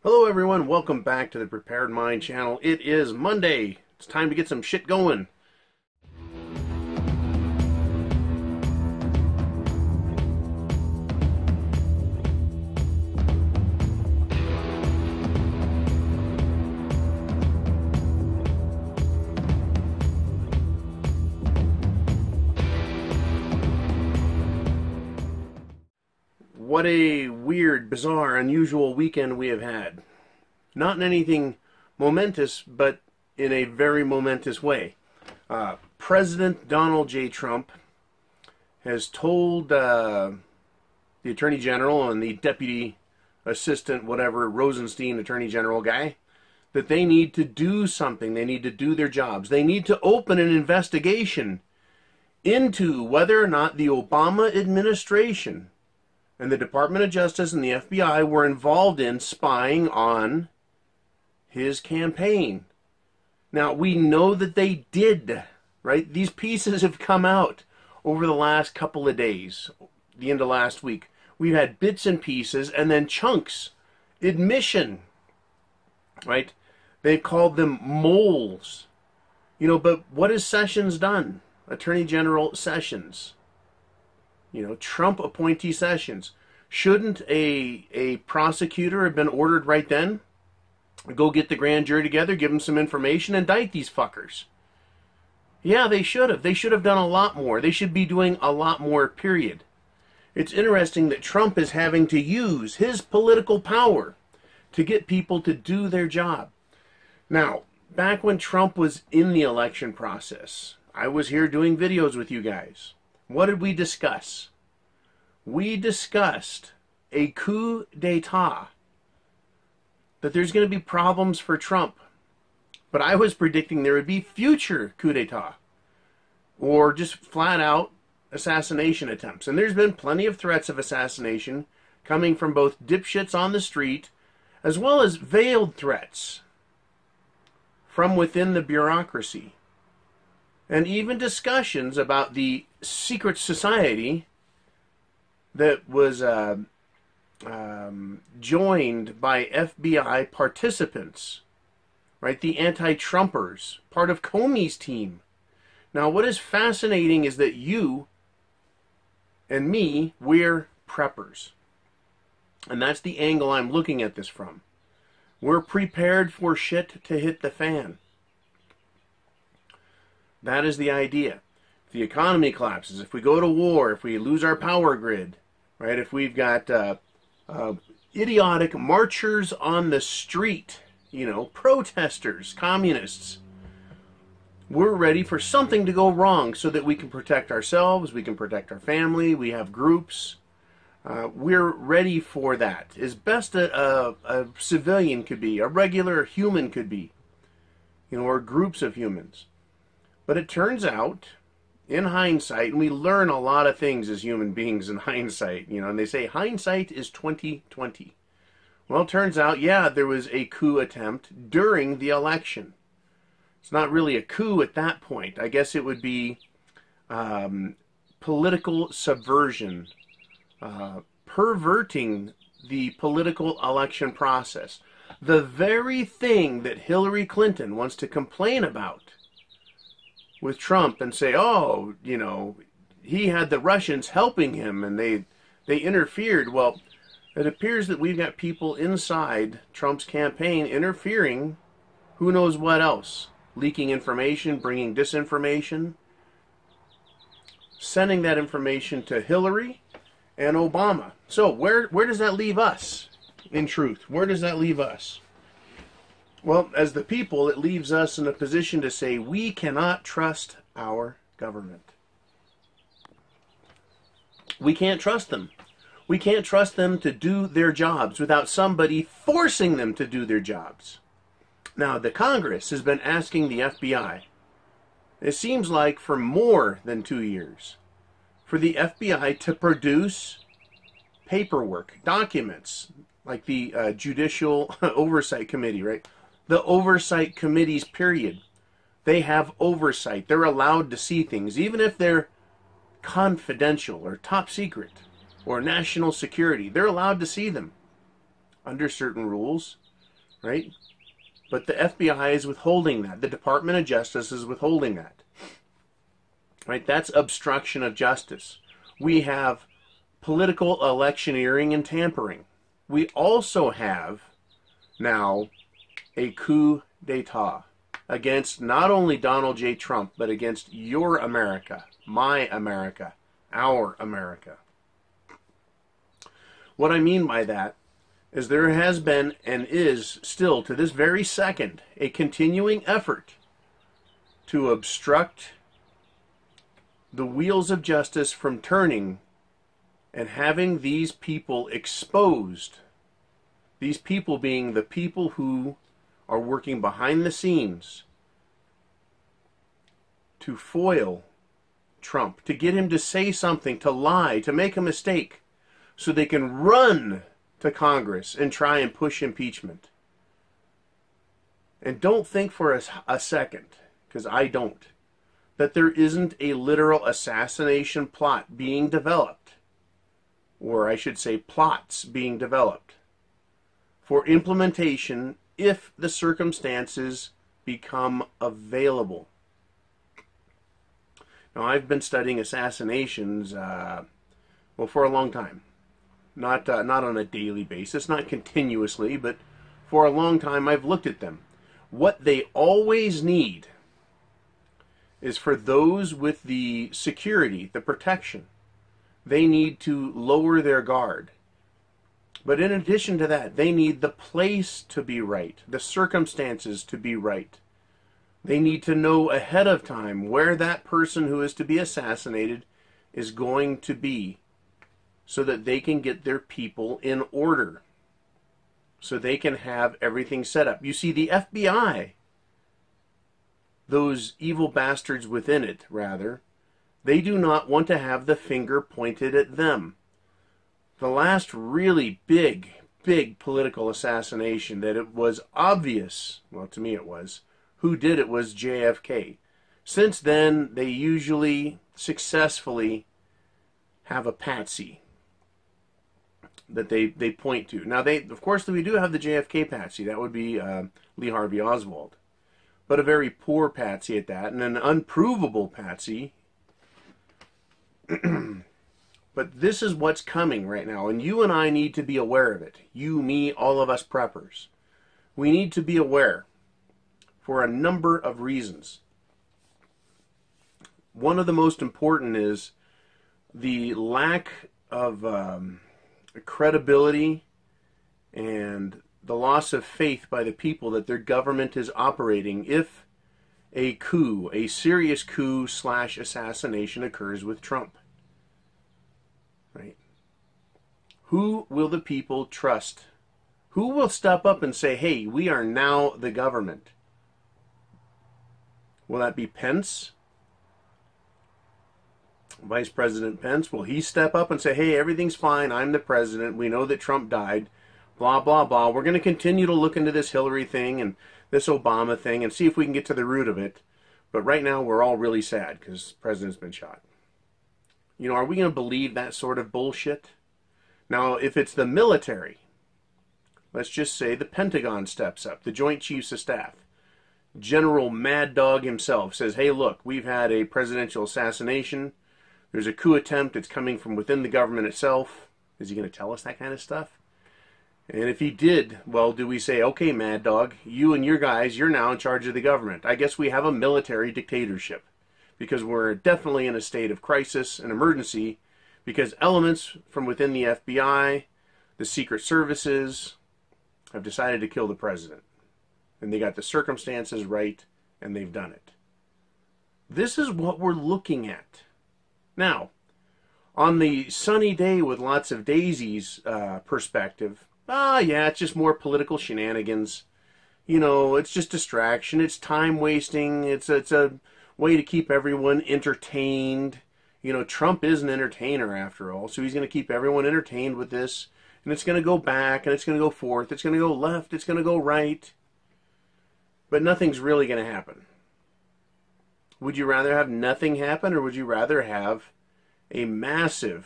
Hello everyone, welcome back to the Prepared Mind channel. It is Monday. It's time to get some shit going. What a weird, bizarre, unusual weekend we have had. Not in anything momentous, but in a very momentous way. President Donald J. Trump has told the Attorney General and the Deputy Assistant, whatever, Rosenstein Attorney General guy, that they need to do something. They need to do their jobs. They need to open an investigation into whether or not the Obama administration and the Department of Justice and the FBI were involved in spying on his campaign. Now, we know that they did, right? These pieces have come out over the last couple of days, the end of last week. We've had bits and pieces and then chunks. Admission, right? They've called them moles. But what has Sessions done? Attorney General Sessions. Trump appointee Sessions. Shouldn't a prosecutor have been ordered right then? Go get the grand jury together, give them some information, indict these fuckers. Yeah, they should have. They should have done a lot more. They should be doing a lot more, period. It's interesting that Trump is having to use his political power to get people to do their job. Now, back when Trump was in the election process, I was here doing videos with you guys. What did we discuss? We discussed a coup d'etat, that there's going to be problems for Trump. But I was predicting there would be future coup d'etat, or just flat out assassination attempts. And there's been plenty of threats of assassination coming from both dipshits on the street, as well as veiled threats from within the bureaucracy. And even discussions about the secret society that was joined by FBI participants, right? The anti-Trumpers, part of Comey's team. Now, what is fascinating is that you and me, we're preppers. And that's the angle I'm looking at this from. We're prepared for shit to hit the fan. That is the idea. If the economy collapses, if we go to war, if we lose our power grid, right? If we've got idiotic marchers on the street, protesters, communists, we're ready for something to go wrong so that we can protect ourselves, we can protect our family, we have groups. We're ready for that. As best a civilian could be, a regular human could be, or groups of humans. But it turns out, in hindsight, and we learn a lot of things as human beings in hindsight, and they say hindsight is 20/20. Well, it turns out, yeah, there was a coup attempt during the election. It's not really a coup at that point. I guess it would be political subversion, perverting the political election process. The very thing that Hillary Clinton wants to complain about with Trump and say, oh, he had the Russians helping him and they interfered. Well, it appears that we've got people inside Trump's campaign interfering, who knows what else, leaking information, bringing disinformation, sending that information to Hillary and Obama. So where does that leave us, in truth? Where does that leave us? Well, as the people, it leaves us in a position to say we cannot trust our government. We can't trust them. We can't trust them to do their jobs without somebody forcing them to do their jobs. Now, the Congress has been asking the FBI, it seems like for more than 2 years, for the FBI to produce paperwork, documents, like the Judicial Oversight Committee, right? The oversight committees, period. They have oversight. They're allowed to see things, even if they're confidential or top secret or national security. They're allowed to see them under certain rules. right? But the FBI is withholding that. The Department of Justice is withholding that. Right? That's obstruction of justice. We have political electioneering and tampering. We also have now a coup d'etat against not only Donald J. Trump, but against your America, my America, our America. What I mean by that is there has been and is still to this very second a continuing effort to obstruct the wheels of justice from turning and having these people exposed. These people being the people who are working behind the scenes to foil Trump, to get him to say something, to lie, to make a mistake, so they can run to Congress and try and push impeachment. And don't think for a second, because I don't, that there isn't a literal assassination plot being developed, or I should say plots being developed, for implementation if the circumstances become available. Now, I've been studying assassinations, for a long time. Not on a daily basis, not continuously, but for a long time I've looked at them. What they always need is for those with the security, the protection. They need to lower their guard. But in addition to that, they need the place to be right, the circumstances to be right. They need to know ahead of time where that person who is to be assassinated is going to be, so that they can get their people in order, so they can have everything set up. You see, the FBI, those evil bastards within it, rather, they do not want to have the finger pointed at them. The last really big political assassination that it was obvious, well, to me it was, who did it was JFK. Since then, they usually successfully have a patsy that they point to. Now, of course, we do have the JFK patsy. That would be Lee Harvey Oswald. But a very poor patsy at that, and an unprovable patsy. But this is what's coming right now, and you and I need to be aware of it. You, me, all of us preppers. We need to be aware for a number of reasons. One of the most important is the lack of credibility and the loss of faith by the people that their government is operating if a coup, a serious coup / assassination occurs with Trump. Right? Who will the people trust? Who will step up and say, hey, we are now the government? Will that be Pence? Vice President Pence? Will he step up and say, hey, everything's fine, I'm the president, we know that Trump died, blah, blah, blah. We're going to continue to look into this Hillary thing and this Obama thing and see if we can get to the root of it. But right now we're all really sad because the president's been shot. You know, are we going to believe that sort of bullshit? Now, if it's the military, let's just say the Pentagon steps up, the Joint Chiefs of Staff. General Mad Dog himself says, hey, look, we've had a presidential assassination. There's a coup attempt. It's coming from within the government itself. Is he going to tell us that kind of stuff? And if he did, well, do we say, okay, Mad Dog, you and your guys, you're now in charge of the government. I guess we have a military dictatorship because we're definitely in a state of crisis and emergency because elements from within the FBI, the Secret Services, have decided to kill the president. And they got the circumstances right, and they've done it. This is what we're looking at. Now, on the sunny day with lots of daisies perspective, yeah, it's just more political shenanigans. You know, it's just distraction. It's time wasting. It's a way to keep everyone entertained. You know, Trump is an entertainer after all, so he's going to keep everyone entertained with this. And it's going to go back, and it's going to go forth. It's going to go left. It's going to go right. But nothing's really going to happen. Would you rather have nothing happen, or would you rather have a massive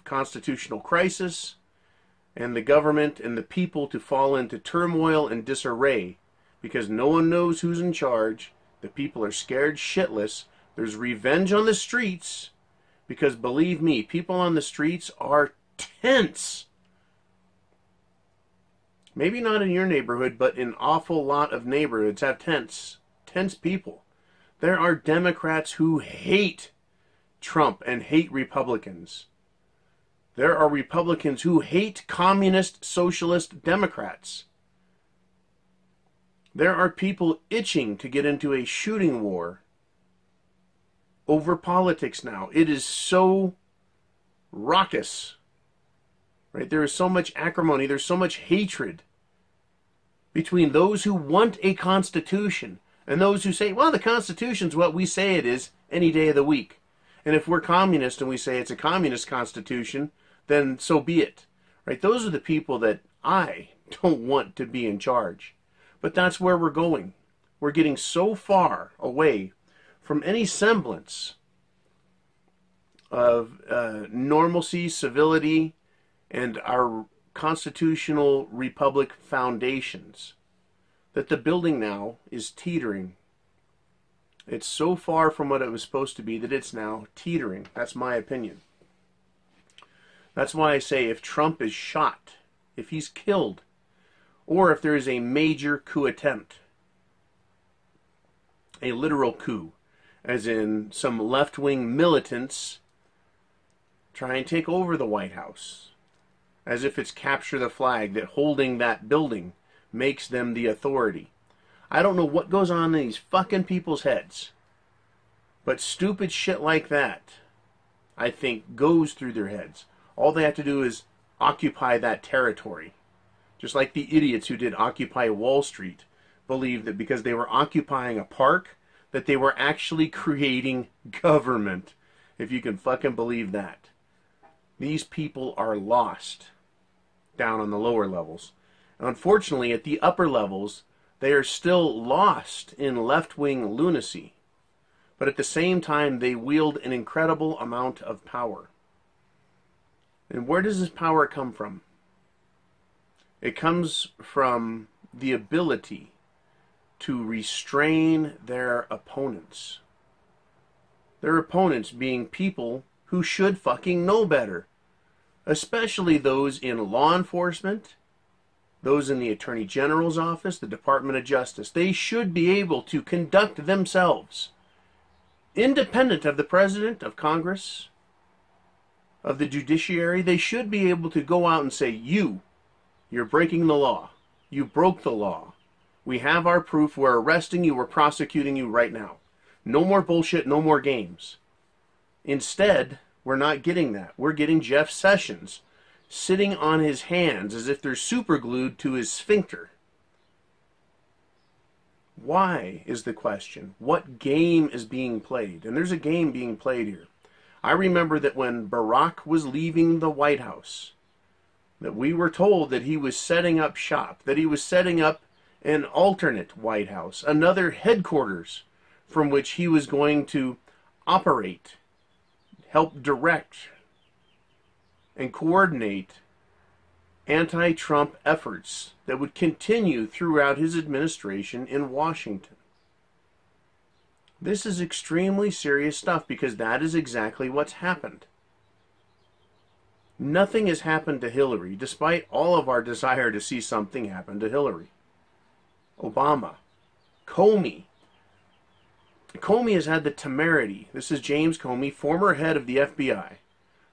constitutional crisis and the government and the people to fall into turmoil and disarray because no one knows who's in charge. The people are scared shitless. There's revenge on the streets because, believe me, people on the streets are tense. Maybe not in your neighborhood, but an awful lot of neighborhoods have tense people. There are Democrats who hate Trump and hate Republicans. There are Republicans who hate communist, socialist Democrats. There are people itching to get into a shooting war over politics now. It is so raucous, right? There is so much acrimony, there's so much hatred between those who want a constitution and those who say, well, the Constitution's what we say it is any day of the week. And if we're communist and we say it's a communist constitution, then so be it. Right? Those are the people that I don't want to be in charge. But that's where we're going. We're getting so far away from any semblance of normalcy, civility, and our constitutional republic foundations that the building now is teetering. It's so far from what it was supposed to be that it's now teetering. That's my opinion. That's why I say if Trump is shot, if he's killed, or if there is a major coup attempt, a literal coup, as in some left-wing militants try and take over the White House, as if it's capture the flag, that holding that building makes them the authority. I don't know what goes on in these fucking people's heads, but stupid shit like that, I think, goes through their heads. All they have to do is occupy that territory. Just like the idiots who did Occupy Wall Street believed that because they were occupying a park, that they were actually creating government. If you can fucking believe that. These people are lost down on the lower levels. Unfortunately, at the upper levels, they are still lost in left-wing lunacy. But at the same time, they wield an incredible amount of power. And where does this power come from? It comes from the ability to restrain their opponents. Their opponents being people who should fucking know better. Especially those in law enforcement, those in the Attorney General's office, the Department of Justice. They should be able to conduct themselves independent of the President, of Congress, of the judiciary. They should be able to go out and say, you're breaking the law. You broke the law. We have our proof. We're arresting you. We're prosecuting you right now. No more bullshit. No more games. Instead, we're not getting that. We're getting Jeff Sessions sitting on his hands as if they're superglued to his sphincter. Why is the question? What game is being played? And there's a game being played here. I remember that when Barack was leaving the White House, that we were told that he was setting up shop, that he was setting up an alternate White House, another headquarters from which he was going to operate, help direct, and coordinate anti-Trump efforts that would continue throughout his administration in Washington. This is extremely serious stuff because that is exactly what's happened. Nothing has happened to Hillary, despite all of our desire to see something happen to Hillary. Obama, Comey. Comey has had the temerity, this is James Comey, former head of the FBI,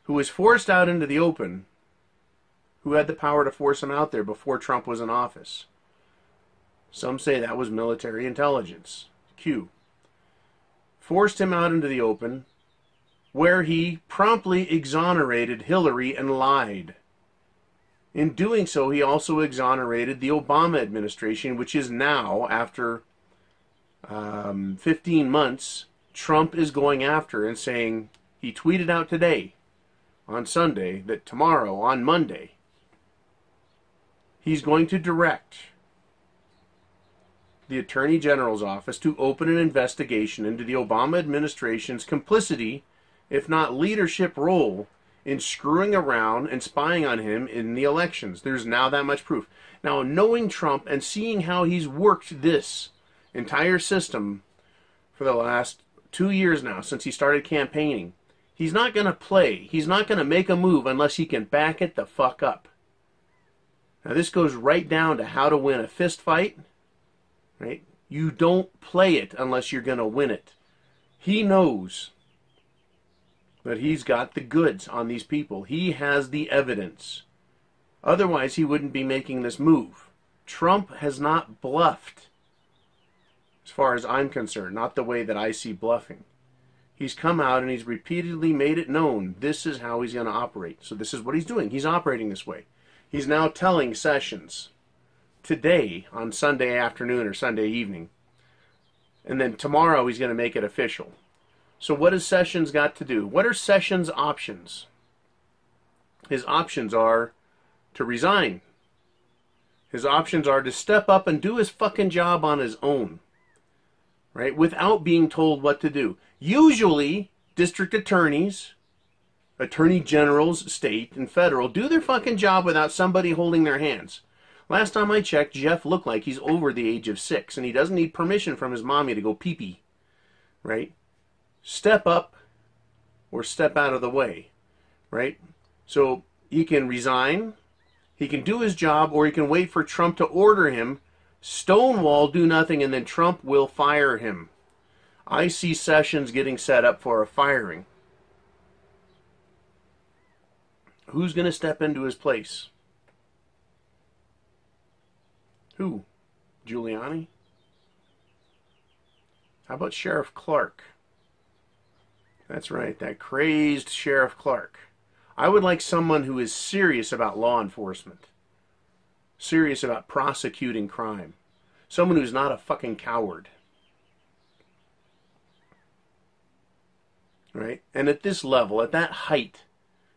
who was forced out into the open, who had the power to force him out there before Trump was in office. Some say that was military intelligence. Q. Forced him out into the open, where he promptly exonerated Hillary and lied. In doing so, he also exonerated the Obama administration, which is now, after 15 months, Trump is going after and saying, he tweeted out today, on Sunday, that tomorrow, on Monday, he's going to direct the Attorney General's office to open an investigation into the Obama administration's complicity, if not leadership role, in screwing around and spying on him in the elections. There's now that much proof. Now, knowing Trump and seeing how he's worked this entire system for the last 2 years now, since he started campaigning, he's not going to play. He's not going to make a move unless he can back it the fuck up. Now, this goes right down to how to win a fist fight, right? You don't play it unless you're going to win it. He knows that he's got the goods on these people. He has the evidence. Otherwise, he wouldn't be making this move. Trump has not bluffed, as far as I'm concerned, not the way that I see bluffing. He's come out and he's repeatedly made it known this is how he's going to operate. So this is what he's doing. He's operating this way. He's now telling Sessions today on Sunday afternoon or Sunday evening. And then tomorrow he's going to make it official. So what has Sessions got to do? What are Sessions' options? His options are to resign. His options are to step up and do his fucking job on his own. Right? Without being told what to do. Usually, district attorneys, attorney generals, state and federal, do their fucking job without somebody holding their hands. Last time I checked, Jeff looked like he's over the age of 6, and he doesn't need permission from his mommy to go pee-pee. Right? Step up or step out of the way. Right? So, he can resign, he can do his job, or he can wait for Trump to order him, stonewall, do nothing, and then Trump will fire him. I see Sessions getting set up for a firing. Who's going to step into his place? Who? Giuliani? How about Sheriff Clark? That's right, that crazed Sheriff Clark. I would like someone who is serious about law enforcement. Serious about prosecuting crime. Someone who's not a fucking coward. Right? And at this level, at that height,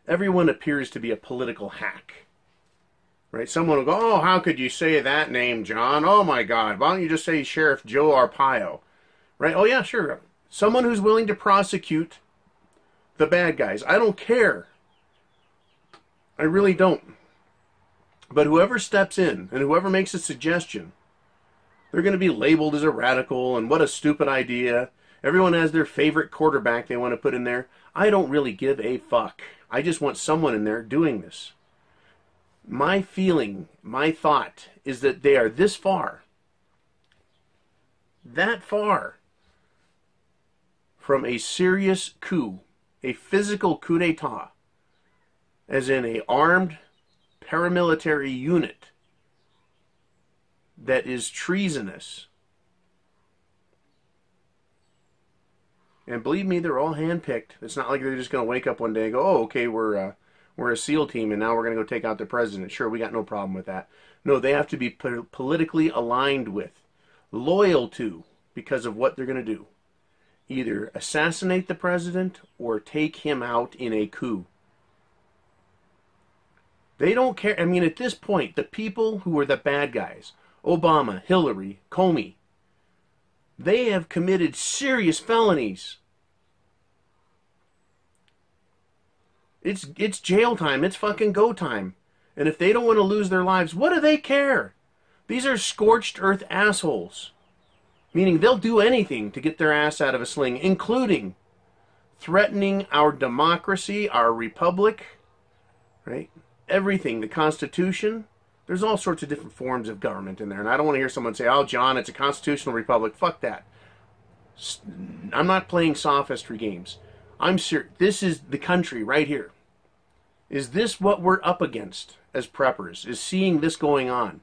everyone appears to be a political hack. Right? Someone will go, oh, how could you say that name, John? Oh my God, why don't you just say Sheriff Joe Arpaio? Right? Oh yeah, sure. Someone who's willing to prosecute the bad guys. I don't care. I really don't. But whoever steps in and whoever makes a suggestion, they're going to be labeled as a radical and what a stupid idea. Everyone has their favorite quarterback they want to put in there. I don't really give a fuck. I just want someone in there doing this. My feeling, my thought, is that they are this far, that far, from a serious coup, a physical coup d'etat, as in an armed paramilitary unit that is treasonous. And believe me, they're all handpicked. It's not like they're just going to wake up one day and go, oh, okay, we're a SEAL team and now we're going to go take out the president. Sure, we got no problem with that. No, they have to be politically aligned with, loyal to, because of what they're going to do. Either assassinate the president or take him out in a coup. They don't care. I mean, at this point, the people who are the bad guys, Obama, Hillary, Comey, they have committed serious felonies. It's jail time. It's fucking go time. And if they don't want to lose their lives, what do they care? These are scorched earth assholes. Meaning they'll do anything to get their ass out of a sling, including threatening our democracy, our republic, right? Everything, the Constitution. There's all sorts of different forms of government in there. And I don't want to hear someone say, oh, John, it's a constitutional republic. Fuck that. I'm not playing sophistry games. I'm serious. This is the country right here. Is this what we're up against as preppers? Is seeing this going on?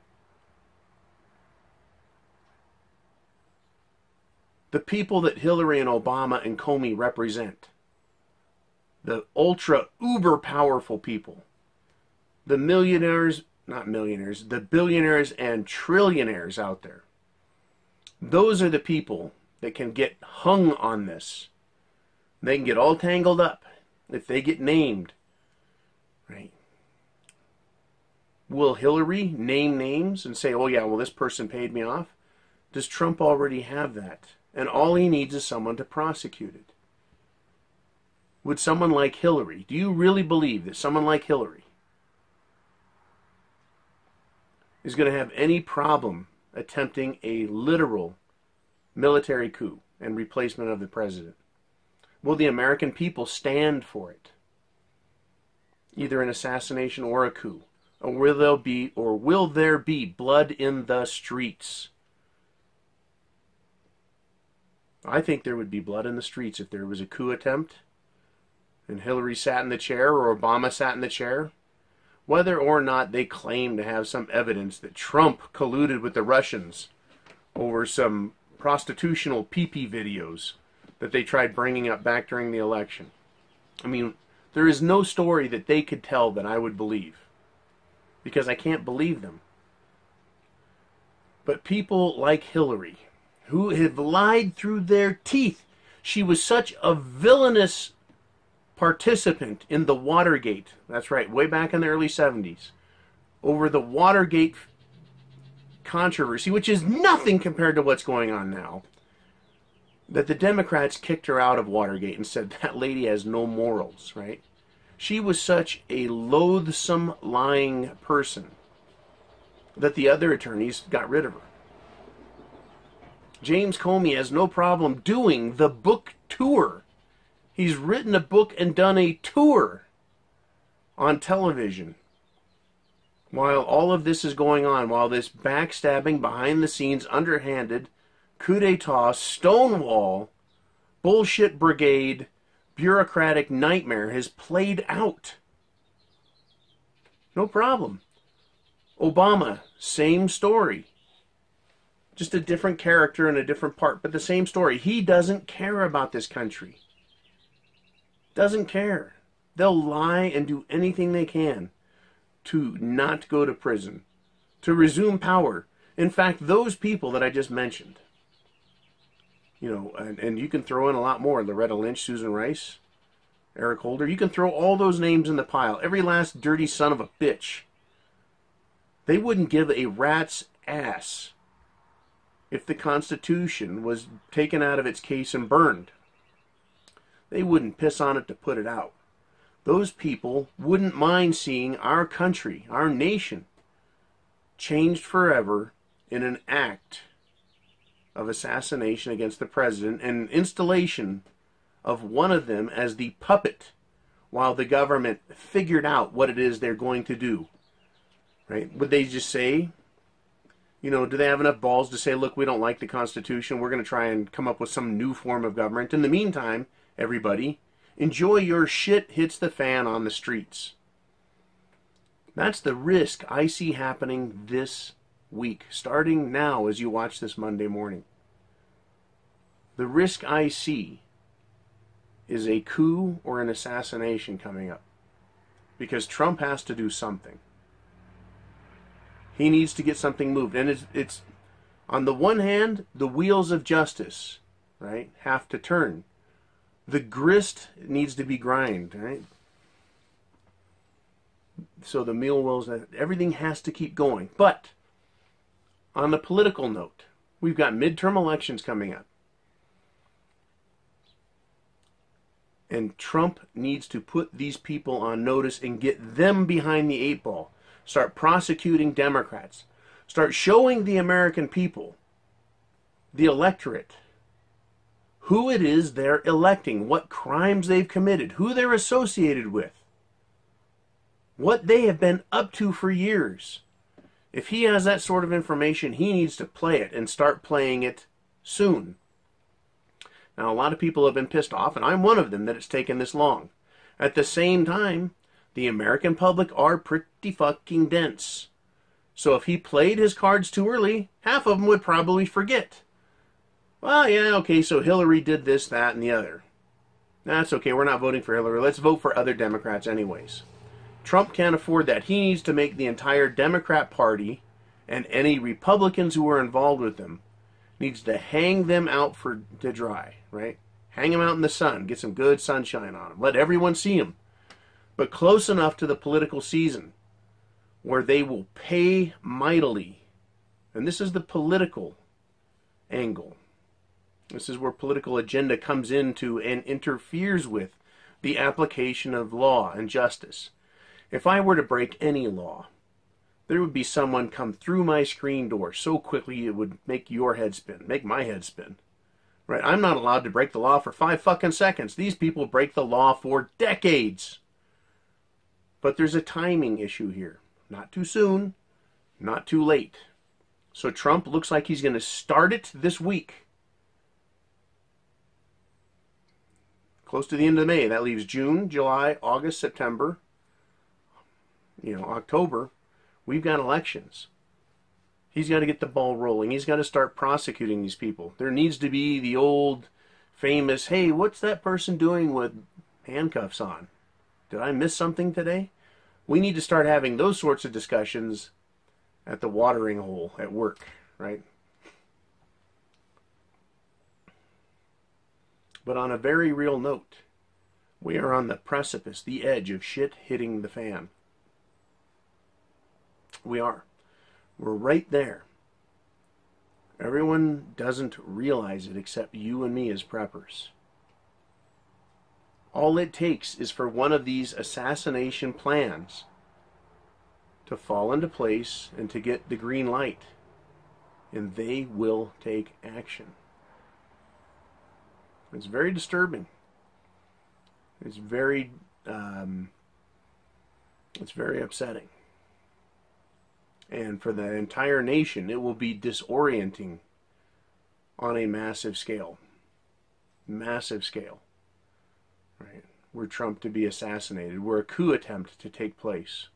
The people that Hillary and Obama and Comey represent. The ultra uber powerful people. The millionaires, not millionaires, the billionaires and trillionaires out there. Those are the people that can get hung on this. They can get all tangled up if they get named. Right? Will Hillary name names and say, oh yeah, well this person paid me off? Does Trump already have that? And all he needs is someone to prosecute it. would someone like Hillary, do you really believe that someone like Hillary is going to have any problem attempting a literal military coup and replacement of the president? Will the American people stand for it? Either an assassination or a coup? Or will there be blood in the streets? I think there would be blood in the streets if there was a coup attempt and Hillary sat in the chair or Obama sat in the chair. Whether or not they claim to have some evidence that Trump colluded with the Russians over some prostitutional pee-pee videos that they tried bringing up back during the election. I mean, there is no story that they could tell that I would believe, because I can't believe them. But people like Hillary, who have lied through their teeth, she was such a villainous participant in the Watergate, that's right, way back in the early 70s, over the Watergate controversy, which is nothing compared to what's going on now, that the Democrats kicked her out of Watergate and said that lady has no morals, right? She was such a loathsome, lying person that the other attorneys got rid of her. James Comey has no problem doing the book tour. He's written a book and done a tour on television. While all of this is going on, while this backstabbing, behind the scenes, underhanded, coup d'etat, Stonewall, bullshit brigade, bureaucratic nightmare has played out. No problem. Obama, same story. Just a different character and a different part, but the same story. He doesn't care about this country. Doesn't care. They'll lie and do anything they can to not go to prison, to resume power. In fact, those people that I just mentioned, you know, and you can throw in a lot more, Loretta Lynch, Susan Rice, Eric Holder, you can throw all those names in the pile, every last dirty son of a bitch. They wouldn't give a rat's ass if the Constitution was taken out of its case and burned. They wouldn't piss on it to put it out. Those people wouldn't mind seeing our country, our nation, changed forever in an act of assassination against the president and installation of one of them as the puppet while the government figured out what it is they're going to do. Right? Would they just say, you know, do they have enough balls to say, look, we don't like the Constitution, we're going to try and come up with some new form of government. In the meantime, everybody, enjoy your shit hits the fan on the streets. That's the risk I see happening this week, starting now as you watch this Monday morning. The risk I see is a coup or an assassination coming up, because Trump has to do something. He needs to get something moved. And it's on the one hand, the wheels of justice, right, have to turn. The grist needs to be grind, right? So the meal wells, everything has to keep going. But on the political note, we've got midterm elections coming up. And Trump needs to put these people on notice and get them behind the eight ball. Start prosecuting Democrats. Start showing the American people, the electorate, who it is they're electing, what crimes they've committed, who they're associated with, what they have been up to for years. If he has that sort of information, he needs to play it and start playing it soon. Now, a lot of people have been pissed off, and I'm one of them, that it's taken this long. At the same time, the American public are pretty fucking dense. So if he played his cards too early, half of them would probably forget. Well, yeah, okay, so Hillary did this, that, and the other. That's okay, we're not voting for Hillary. Let's vote for other Democrats anyways. Trump can't afford that. He needs to make the entire Democrat Party and any Republicans who are involved with them, needs to hang them out to dry, right? Hang them out in the sun. Get some good sunshine on them. Let everyone see them. But close enough to the political season where they will pay mightily. And this is the political angle. This is where political agenda comes into and interferes with the application of law and justice. If I were to break any law, there would be someone come through my screen door so quickly it would make your head spin, make my head spin. Right? I'm not allowed to break the law for 5 fucking seconds. These people break the law for decades. But there's a timing issue here. Not too soon, not too late. So Trump looks like he's going to start it this week. Close to the end of May. That leaves June, July, August, September, October. We've got elections. He's got to get the ball rolling. He's got to start prosecuting these people. There needs to be the old famous, hey, what's that person doing with handcuffs on? Did I miss something today? We need to start having those sorts of discussions at the watering hole at work, right? But on a very real note, we are on the precipice, the edge of shit hitting the fan. We are. We're right there. Everyone doesn't realize it except you and me as preppers. All it takes is for one of these assassination plans to fall into place and to get the green light, and they will take action. It's very disturbing. It's very upsetting. And for the entire nation, it will be disorienting on a massive scale. Massive scale. Right? Were Trump to be assassinated, were a coup attempt to take place.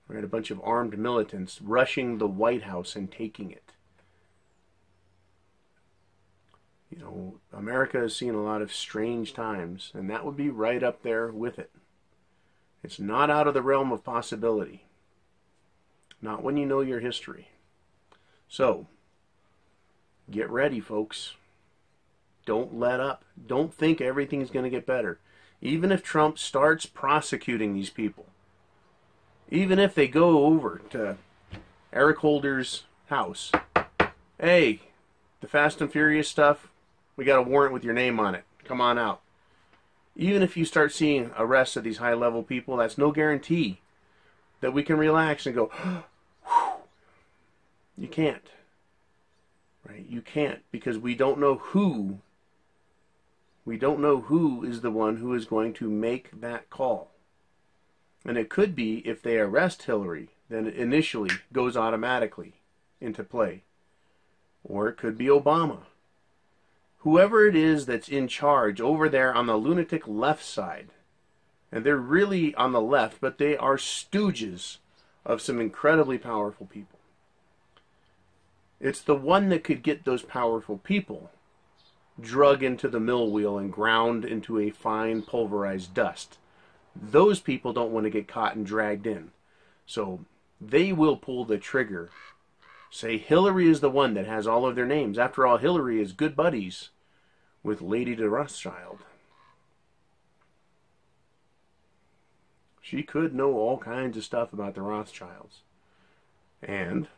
Right? A bunch of armed militants rushing the White House and taking it. America has seen a lot of strange times, and that would be right up there with it. It's not out of the realm of possibility. Not when you know your history. So, get ready, folks. Don't let up. Don't think everything's going to get better. Even if Trump starts prosecuting these people, even if they go over to Eric Holder's house, hey, the Fast and Furious stuff, we got a warrant with your name on it. Come on out. Even if you start seeing arrests of these high-level people, that's no guarantee that we can relax and go, you can't. Right? You can't, because we don't know who is the one who is going to make that call. And it could be, if they arrest Hillary, then it initially goes automatically into play. Or it could be Obama. Whoever it is that's in charge over there on the lunatic left side, and they're really on the left, but they are stooges of some incredibly powerful people. It's the one that could get those powerful people drug into the mill wheel and ground into a fine pulverized dust. Those people don't want to get caught and dragged in. So they will pull the trigger. Say Hillary is the one that has all of their names. After all, Hillary is good buddies with Lady de Rothschild. She could know all kinds of stuff about the Rothschilds. And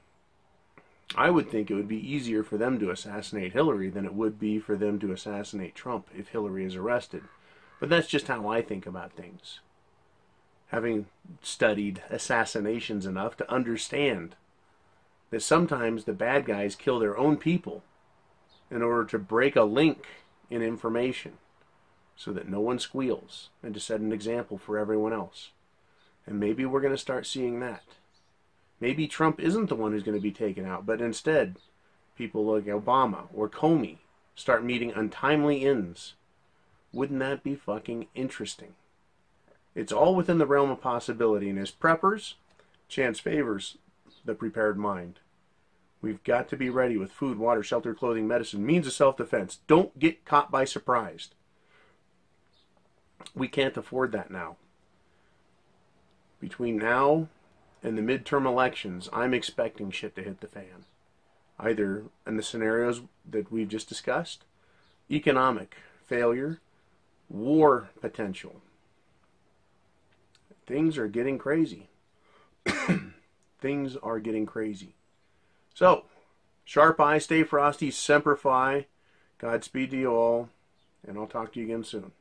I would think it would be easier for them to assassinate Hillary than it would be for them to assassinate Trump if Hillary is arrested. But that's just how I think about things. Having studied assassinations enough to understand that sometimes the bad guys kill their own people in order to break a link in information so that no one squeals, and to set an example for everyone else. And maybe we're going to start seeing that. Maybe Trump isn't the one who's going to be taken out, but instead people like Obama or Comey start meeting untimely ends. Wouldn't that be fucking interesting? It's all within the realm of possibility, and as preppers, chance favors the prepared mind. We've got to be ready with food, water, shelter, clothing, medicine, means of self-defense. Don't get caught by surprise. We can't afford that now. Between now and the midterm elections, I'm expecting shit to hit the fan. Either in the scenarios that we've just discussed, economic failure, war potential. Things are getting crazy. Things are getting crazy. So, sharp eye, stay frosty, semper fi. Godspeed to you all, and I'll talk to you again soon.